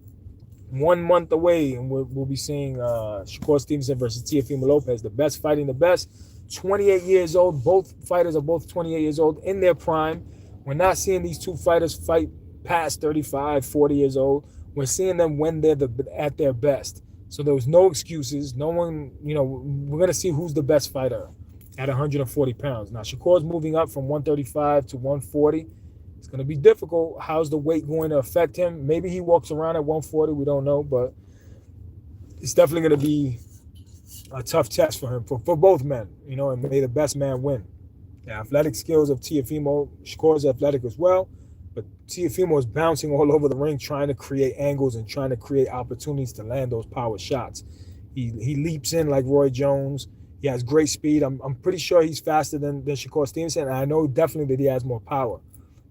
[SPEAKER 1] 1 month away, and we'll be seeing Shakur Stevenson versus Teofimo Lopez. The best fighting the best. 28 years old. Both fighters are both 28 years old in their prime. We're not seeing these two fighters fight past 35, 40 years old. We're seeing them when they're at their best. So there was no excuses. No one, we're going to see who's the best fighter at 140 pounds. Now, Shakur's moving up from 135 to 140. It's going to be difficult. How's the weight going to affect him? Maybe he walks around at 140. We don't know, but it's definitely going to be a tough test for him, for both men, and may the best man win. The athletic skills of Teofimo, Shakur's athletic as well, but Teofimo is bouncing all over the ring, trying to create angles and trying to create opportunities to land those power shots. He leaps in like Roy Jones. He has great speed. I'm pretty sure he's faster than Shakur Stevenson, and I know definitely that he has more power.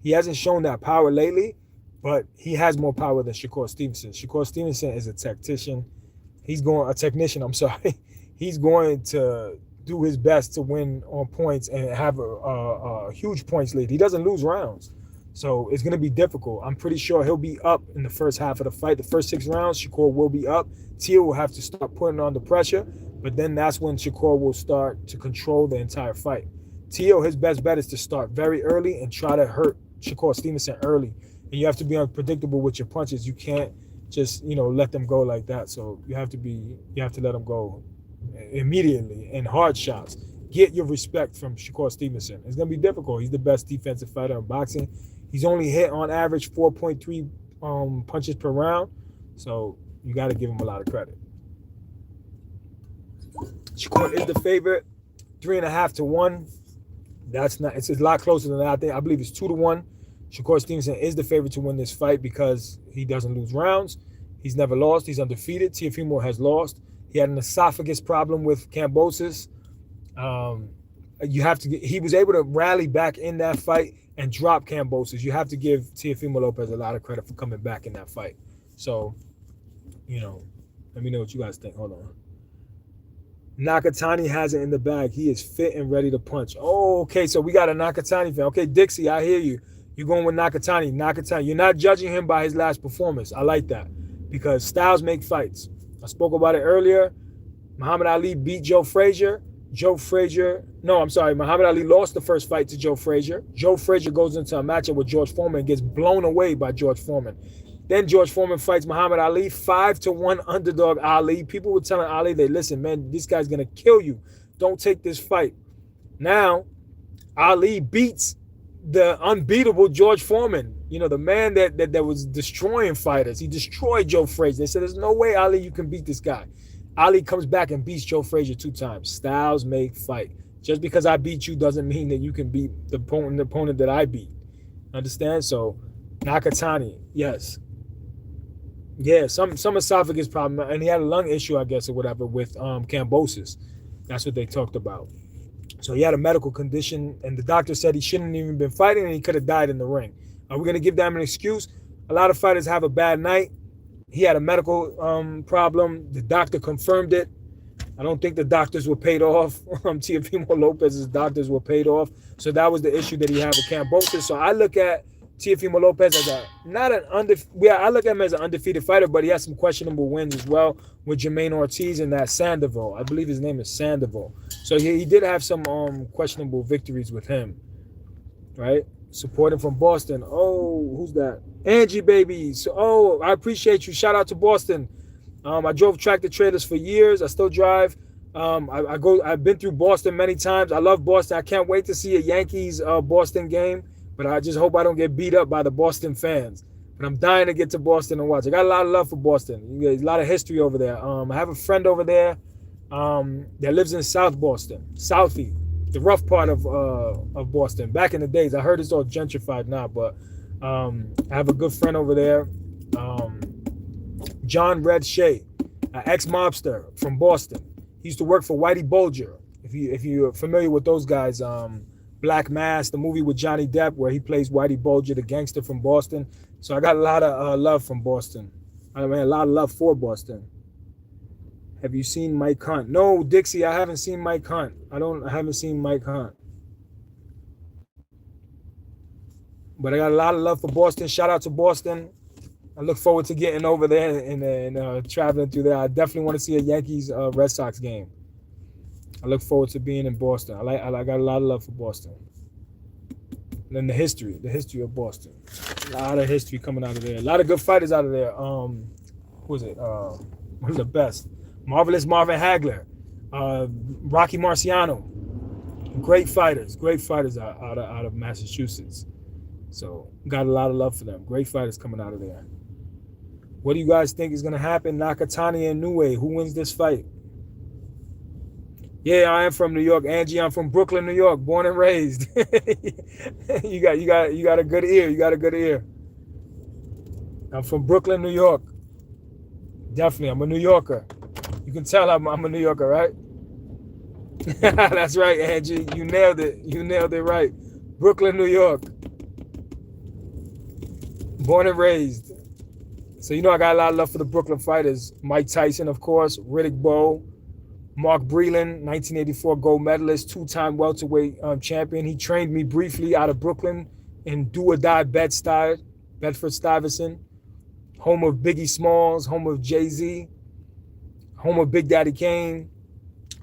[SPEAKER 1] He hasn't shown that power lately, but he has more power than Shakur Stevenson. Shakur Stevenson is a technician. He's going to do his best to win on points and have a huge points lead. He doesn't lose rounds, so it's going to be difficult. I'm pretty sure he'll be up in the first half of the fight. The first 6 rounds, Shakur will be up. Teo will have to start putting on the pressure, but then that's when Shakur will start to control the entire fight. Teo, his best bet is to start very early and try to hurt Shakur Stevenson early. And you have to be unpredictable with your punches. You can't just, let them go like that. So you have to let them go immediately in hard shots. Get your respect from Shakur Stevenson. It's going to be difficult. He's the best defensive fighter in boxing. He's only hit on average 4.3 punches per round. So you got to give him a lot of credit. Shakur is the favorite, 3.5 to 1. It's a lot closer than that. I believe it's 2 to 1. Shakur Stevenson is the favorite to win this fight because he doesn't lose rounds. He's never lost. He's undefeated. Teofimo has lost. He had an esophagus problem with Kambosos. He was able to rally back in that fight and drop Kambosos. You have to give Teofimo Lopez a lot of credit for coming back in that fight. So, let me know what you guys think. Hold on. Nakatani has it in the bag. He is fit and ready to punch. Oh, okay. So we got a Nakatani fan. Okay, Dixie, I hear you. You're going with Nakatani. You're not judging him by his last performance. I like that because styles make fights. I spoke about it earlier. Muhammad Ali beat Joe Frazier. Muhammad Ali lost the first fight to Joe Frazier. Joe Frazier goes into a matchup with George Foreman and gets blown away by George Foreman. Then George Foreman fights Muhammad Ali, 5 to 1 underdog Ali. People were telling Ali, listen, man, this guy's going to kill you. Don't take this fight. Now, Ali beats the unbeatable George Foreman, the man that was destroying fighters. He destroyed Joe Frazier. They said, there's no way, Ali, you can beat this guy. Ali comes back and beats Joe Frazier 2 times. Styles make fight. Just because I beat you doesn't mean that you can beat the opponent that I beat. Understand? So, Nakatani, yes. Yeah, some esophagus problem, and he had a lung issue, I guess, or whatever, with Kambosos. That's what they talked about. So he had a medical condition, and the doctor said he shouldn't have even been fighting, and he could have died in the ring. Are we going to give them an excuse? A lot of fighters have a bad night. He had a medical problem. The doctor confirmed it. I don't think the doctors were paid off. Teofimo Lopez's doctors were paid off. So that was the issue that he had with Kambosos. So I look at Teofimo Lopez as I look at him as an undefeated fighter, but he has some questionable wins as well with Jermaine Ortiz and that Sandoval. I believe his name is Sandoval. So he did have some questionable victories with him, right? Supporting from Boston. Oh, who's that? Angie, baby. So, I appreciate you. Shout out to Boston. I drove tractor trailers for years. I still drive. I've been through Boston many times. I love Boston. I can't wait to see a Yankees Boston game, but I just hope I don't get beat up by the Boston fans. But I'm dying to get to Boston and watch. I got a lot of love for Boston. There's a lot of history over there. I have a friend over there that lives in South Boston, Southie, the rough part of Boston. Back in the days, I heard it's all gentrified now, but I have a good friend over there. John Red Shea, an ex-mobster from Boston. He used to work for Whitey Bulger. If you're familiar with those guys, Black Mass, the movie with Johnny Depp where he plays Whitey Bulger, the gangster from Boston. So I got a lot of love from Boston. I mean, a lot of love for Boston. Have you seen Mike Hunt? No, Dixie, I haven't seen Mike Hunt. I haven't seen Mike Hunt. But I got a lot of love for Boston. Shout out to Boston. I look forward to getting over there and traveling through there. I definitely want to see a Yankees Red Sox game. I look forward to being in Boston. I got a lot of love for Boston. And then the history of Boston. A lot of history coming out of there. A lot of good fighters out of there. Who is it? One of the best. Marvelous Marvin Hagler. Rocky Marciano. Great fighters out of Massachusetts. So got a lot of love for them. Great fighters coming out of there. What do you guys think is going to happen? Nakatani and Inoue. Who wins this fight? Yeah, I am from New York. Angie, I'm from Brooklyn, New York. Born and raised. You got a good ear. You got a good ear. I'm from Brooklyn, New York. Definitely. I'm a New Yorker. You can tell I'm a New Yorker, right? That's right, Angie. You nailed it. You nailed it right. Brooklyn, New York. Born and raised. So, I got a lot of love for the Brooklyn fighters. Mike Tyson, of course. Riddick Bowe. Mark Breland, 1984 gold medalist, two-time welterweight champion. He trained me briefly out of Brooklyn in do-or-die Bedford-Stuyvesant, home of Biggie Smalls, home of Jay-Z, home of Big Daddy Kane.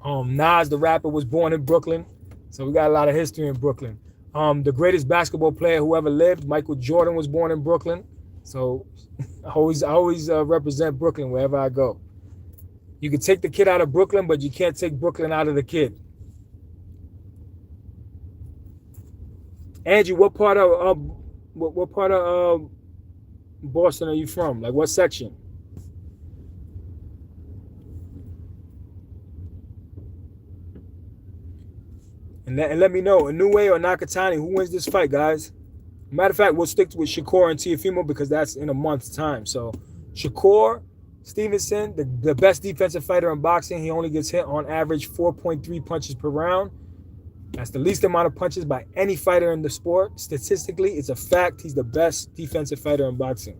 [SPEAKER 1] Nas, the rapper, was born in Brooklyn. So we got a lot of history in Brooklyn. The greatest basketball player who ever lived, Michael Jordan, was born in Brooklyn. So I always represent Brooklyn wherever I go. You can take the kid out of Brooklyn, but you can't take Brooklyn out of the kid. Angie, what part of Boston are you from? Like what section? And let me know, Inoue or Nakatani, who wins this fight, guys? Matter of fact, we'll stick with Shakur and Teofimo because that's in a month's time. So Shakur Stevenson, the best defensive fighter in boxing. He only gets hit on average 4.3 punches per round. That's the least amount of punches by any fighter in the sport. Statistically, it's a fact. He's the best defensive fighter in boxing.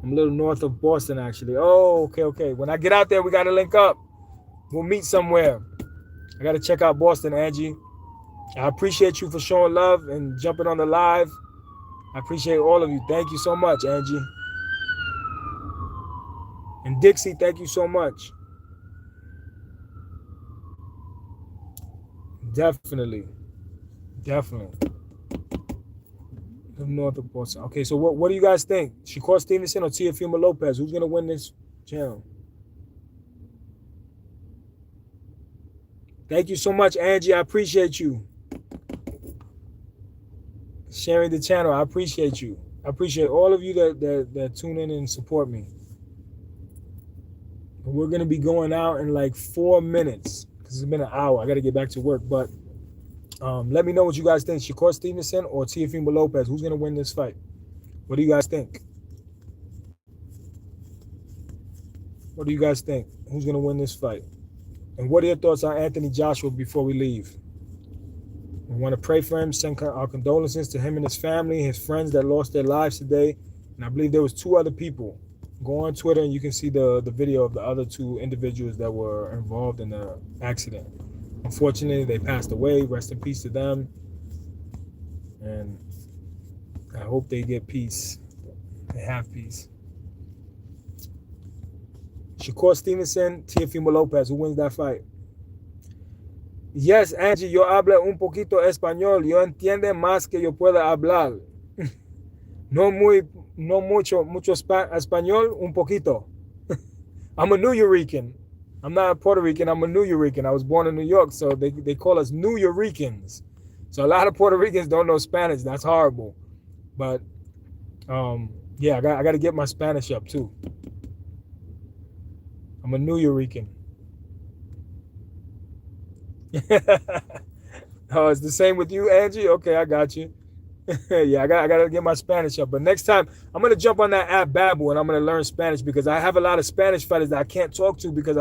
[SPEAKER 1] I'm a little north of Boston, actually. Oh, okay. When I get out there, we got to link up. We'll meet somewhere. I got to check out Boston, Angie. I appreciate you for showing love and jumping on the live. I appreciate all of you. Thank you so much, Angie. And Dixie, thank you so much. Definitely. North of Boston. Okay, so what do you guys think? Shakur Stevenson or Teofimo Lopez? Who's going to win this channel? Thank you so much, Angie. I appreciate you sharing the channel. I appreciate you. I appreciate all of you that tune in and support me. We're going to be going out in like 4 minutes because it's been an hour. I got to get back to work. But let me know what you guys think. Shakur Stevenson or Teofimo Lopez? Who's going to win this fight? What do you guys think? What do you guys think? Who's going to win this fight? And what are your thoughts on Anthony Joshua before we leave? We want to pray for him, send our condolences to him and his family, his friends that lost their lives today. And I believe there was 2 other people Go on Twitter and you can see the video of the other two individuals that were involved in the accident. Unfortunately, they passed away. Rest in peace to them. And I hope they get peace. They have peace. Shakur Stevenson, Teofimo Lopez. Who wins that fight? Yes, Angie, yo hablo un poquito español. Yo entiendo más que yo pueda hablar. No mucho español, un poquito. I'm a Nuyorican. I'm not a Puerto Rican. I'm a Nuyorican. I was born in New York, so they call us Nuyorican. So a lot of Puerto Ricans don't know Spanish. That's horrible. But yeah, I got to get my Spanish up too. I'm a Nuyorican. Oh, it's the same with you, Angie? Okay, I got you. Yeah, I got to get my Spanish up. But next time, I'm going to jump on that app Babbel and I'm going to learn Spanish because I have a lot of Spanish fighters that I can't talk to because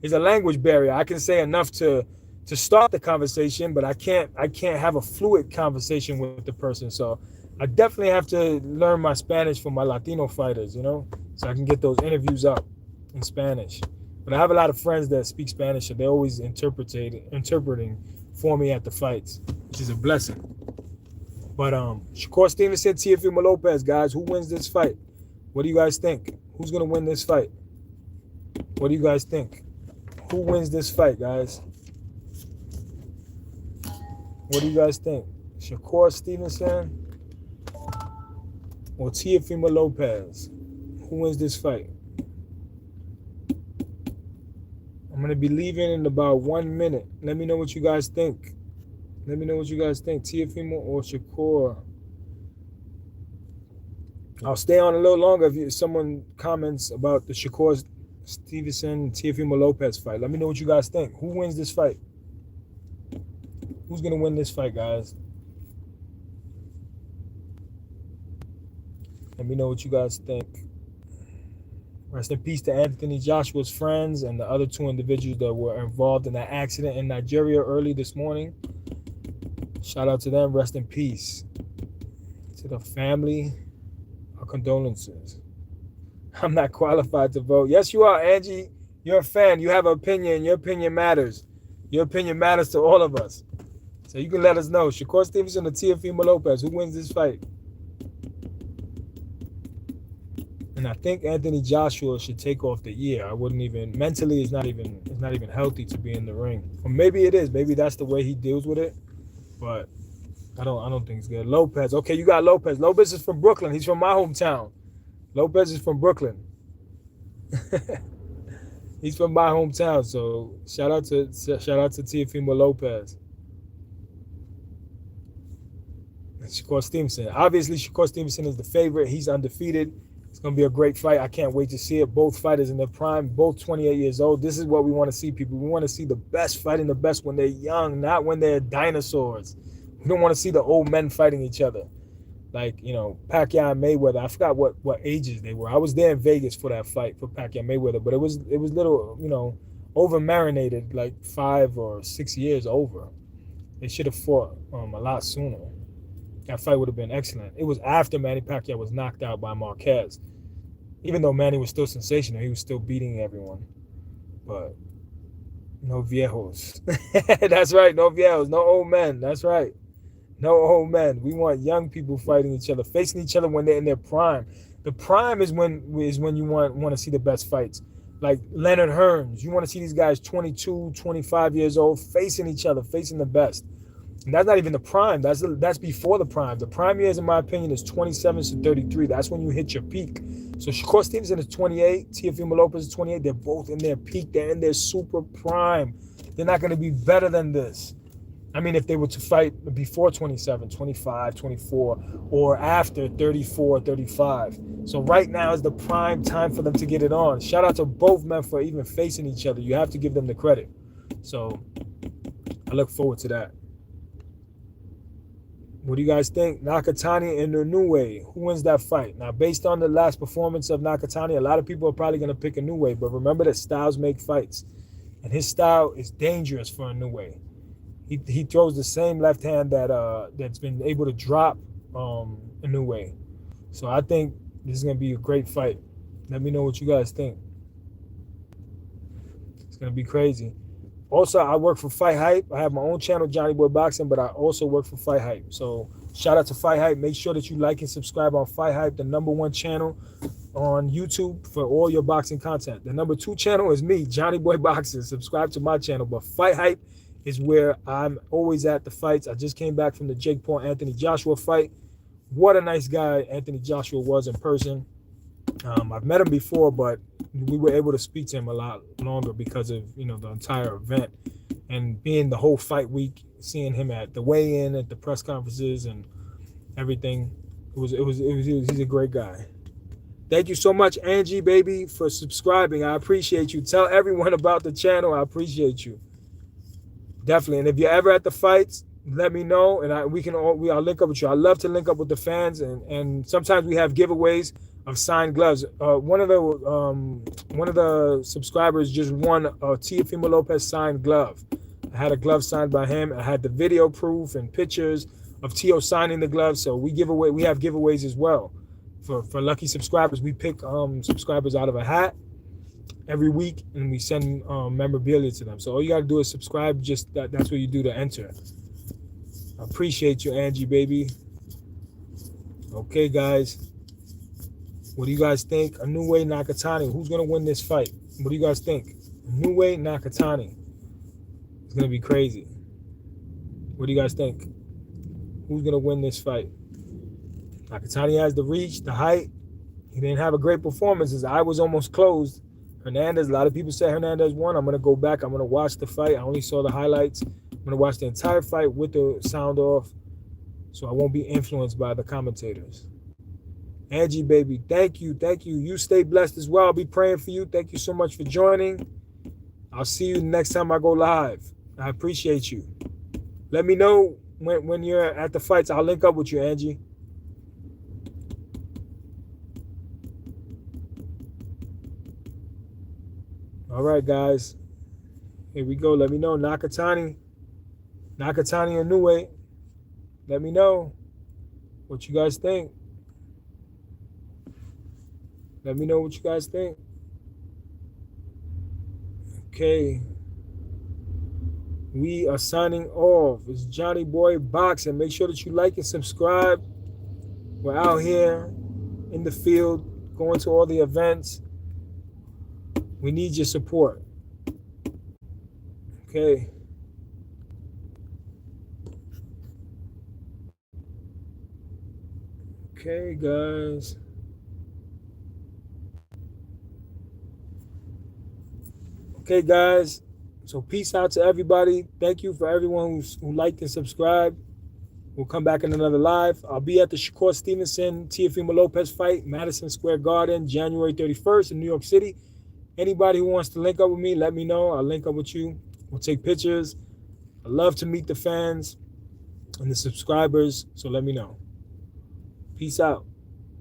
[SPEAKER 1] it's a language barrier. I can say enough to start the conversation, but I can't have a fluid conversation with the person. So I definitely have to learn my Spanish for my Latino fighters, you know, so I can get those interviews up in Spanish. But I have a lot of friends that speak Spanish, and they're always interpreting for me at the fights, which is a blessing. But Shakur Stevenson, Teofimo Lopez, guys, who wins this fight? What do you guys think? Who's gonna win this fight? What do you guys think? Who wins this fight, guys? What do you guys think? Shakur Stevenson or Teofimo Lopez? Who wins this fight? I'm going to be leaving in about 1 minute. Let me know what you guys think. Let me know what you guys think. Teofimo or Shakur? I'll stay on a little longer if someone comments about the Shakur Stevenson Teofimo Lopez fight. Let me know what you guys think. Who wins this fight? Who's going to win this fight, guys? Let me know what you guys think. Rest in peace to Anthony Joshua's friends and the other two individuals that were involved in that accident in Nigeria early this morning. Shout out to them. Rest in peace. To the family, our condolences. I'm not qualified to vote. Yes, you are, Angie. You're a fan. You have an opinion. Your opinion matters. Your opinion matters to all of us. So you can let us know. Shakur Stevenson or Teofimo Lopez. Who wins this fight? And I think Anthony Joshua should take off the year. I wouldn't even mentally. It's not even healthy to be in the ring. Or maybe it is. Maybe that's the way he deals with it. But I don't think it's good. Lopez. Okay, you got Lopez. Lopez is from Brooklyn. He's from my hometown. Lopez is from Brooklyn. He's from my hometown. So shout out to Teofimo Lopez. And Shakur Stevenson. Obviously, Shakur Stevenson is the favorite. He's undefeated. It's going to be a great fight. I can't wait to see it. Both fighters in their prime, both 28 years old. This is what we want to see, people. We want to see the best fighting the best when they're young, not when they're dinosaurs. We don't want to see the old men fighting each other. Like, you know, Pacquiao and Mayweather. I forgot what ages they were. I was there in Vegas for that fight for Pacquiao and Mayweather, but it was little, you know, over-marinated, like 5 or 6 years over. They should have fought a lot sooner. That fight would have been excellent. It was after Manny Pacquiao was knocked out by Marquez. Even though Manny was still sensational, he was still beating everyone. But no viejos. That's right, no viejos, no old men. That's right. No old men. We want young people fighting each other, facing each other when they're in their prime. The prime is when you want to see the best fights. Like Leonard Hearns. You want to see these guys 22, 25 years old facing each other, facing the best. And that's not even the prime. That's before the prime. The prime years, in my opinion, is 27 to 33. That's when you hit your peak. So Shakur Stevenson is 28. Teofimo Lopez is 28. They're both in their peak. They're in their super prime. They're not going to be better than this. I mean, if they were to fight before 27, 25, 24, or after 34, 35. So right now is the prime time for them to get it on. Shout out to both men for even facing each other. You have to give them the credit. So I look forward to that. What do you guys think? Nakatani and Inoue. Who wins that fight? Now, based on the last performance of Nakatani, a lot of people are probably going to pick Inoue. But remember that styles make fights. And his style is dangerous for Inoue. He throws the same left hand that's been able to drop Inoue. So I think this is going to be a great fight. Let me know what you guys think. It's gonna be crazy. Also, I work for Fight Hype. I have my own channel, Johnny Boy Boxing, but I also work for Fight Hype. So shout out to Fight Hype. Make sure that you like and subscribe on Fight Hype, the #1 channel on YouTube for all your boxing content. The #2 channel is me, Johnny Boy Boxing. Subscribe to my channel. But Fight Hype is where I'm always at the fights. I just came back from the Jake Paul Anthony Joshua fight. What a nice guy Anthony Joshua was in person. I've met him before, but we were able to speak to him a lot longer because of, you know, the entire event and being the whole fight week, seeing him at the weigh-in, at the press conferences and everything. He's a great guy. Thank you so much, Angie, baby, for subscribing. I appreciate you. Tell everyone about the channel. I appreciate you. Definitely. And if you're ever at the fights, let me know, and I'll link up with you. I love to link up with the fans, and sometimes we have giveaways of signed gloves. One of the subscribers just won a Teofimo Lopez signed glove. I had a glove signed by him. I had the video proof and pictures of Tio signing the glove. So we have giveaways as well for lucky subscribers. We pick subscribers out of a hat every week, and we send memorabilia to them. So all you gotta do is subscribe. Just that's what you do to enter. I appreciate you, Angie, baby. Okay, guys. What do you guys think? Inoue Nakatani. Who's going to win this fight? What do you guys think? Inoue Nakatani. It's going to be crazy. What do you guys think? Who's going to win this fight? Nakatani has the reach, the height. He didn't have a great performance. His eye was almost closed. Hernandez, a lot of people said Hernandez won. I'm going to go back. I'm going to watch the fight. I only saw the highlights. I'm going to watch the entire fight with the sound off, so I won't be influenced by the commentators. Angie, baby, thank you. Thank you. You stay blessed as well. I'll be praying for you. Thank you so much for joining. I'll see you next time I go live. I appreciate you. Let me know when you're at the fights. I'll link up with you, Angie. All right, guys. Here we go. Let me know. Nakatani and Inoue. Let me know what you guys think. Let me know what you guys think. Okay. We are signing off. It's Johnny Boy Boxing. Make sure that you like and subscribe. We're out here in the field, going to all the events. We need your support. Okay. Okay, guys. Okay, guys. So peace out to everybody. Thank you for everyone who liked and subscribed. We'll come back in another live. I'll be at the Shakur Stevenson Teofimo Lopez fight, Madison Square Garden, January 31st in New York City. Anybody who wants to link up with me, let me know. I'll link up with you. We'll take pictures. I love to meet the fans and the subscribers, so let me know. Peace out.